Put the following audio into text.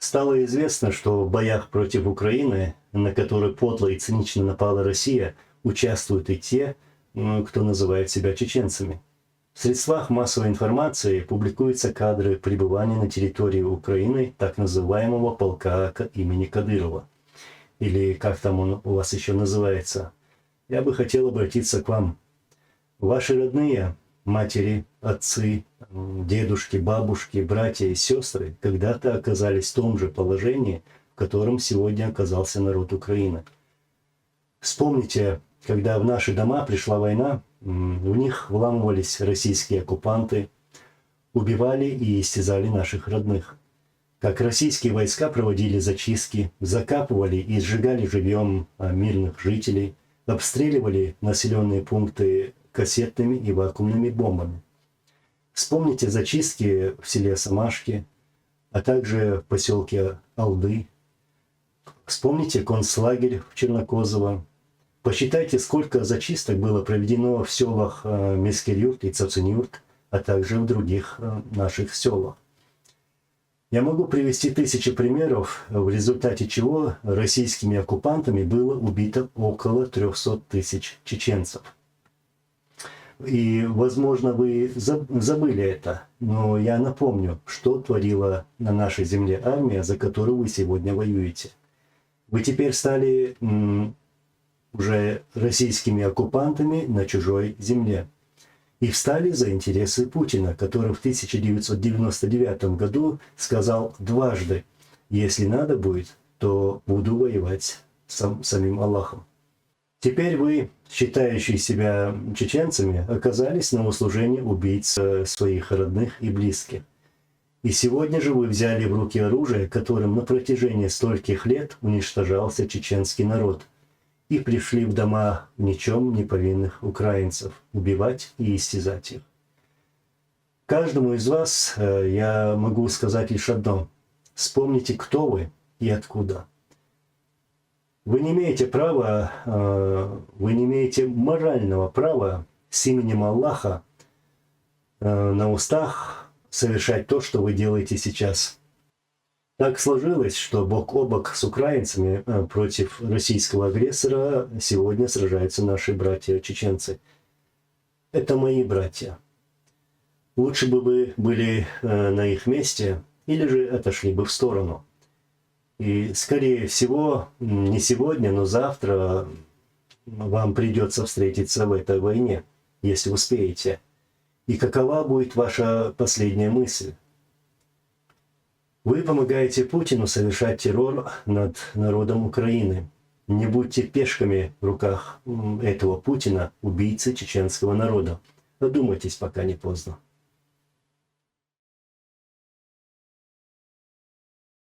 Стало известно, что в боях против Украины, на которые подло и цинично напала Россия, участвуют и те, кто называет себя чеченцами. В средствах массовой информации публикуются кадры пребывания на территории Украины так называемого полка имени Кадырова. Или как там он у вас еще называется. Я бы хотел обратиться к вам. Ваши родные, матери, отцы, дедушки, бабушки, братья и сестры когда-то оказались в том же положении, в котором сегодня оказался народ Украины. Вспомните, когда в наши дома пришла война, в них вламывались российские оккупанты, убивали и истязали наших родных. Как российские войска проводили зачистки, закапывали и сжигали живьем мирных жителей, обстреливали населенные пункты кассетными и вакуумными бомбами. Вспомните зачистки в селе Самашки, а также в поселке Алды. Вспомните концлагерь в Чернокозово. Посчитайте, сколько зачисток было проведено в селах Мескерюрт и Цацунюрт, а также в других наших селах. Я могу привести тысячи примеров, в результате чего российскими оккупантами было убито около 300 тысяч чеченцев. И, возможно, вы забыли это, но я напомню, что творила на нашей земле армия, за которую вы сегодня воюете. Вы теперь стали уже российскими оккупантами на чужой земле и встали за интересы Путина, который в 1999 году сказал дважды: если надо будет, то буду воевать с самим Аллахом. Теперь вы, считающие себя чеченцами, оказались на услужении убийц своих родных и близких. И сегодня же вы взяли в руки оружие, которым на протяжении стольких лет уничтожался чеченский народ, и пришли в дома в ничем не повинных украинцев убивать и истязать их. Каждому из вас я могу сказать лишь одно: вспомните, кто вы и откуда. Вы не имеете права, вы не имеете морального права с именем Аллаха на устах совершать то, что вы делаете сейчас. Так сложилось, что бок о бок с украинцами против российского агрессора сегодня сражаются наши братья-чеченцы. Это мои братья. Лучше бы вы были на их месте или же отошли бы в сторону. И, скорее всего, не сегодня, но завтра вам придется встретиться в этой войне, если успеете. И какова будет ваша последняя мысль? Вы помогаете Путину совершать террор над народом Украины. Не будьте пешками в руках этого Путина, убийцы чеченского народа. Одумайтесь, пока не поздно.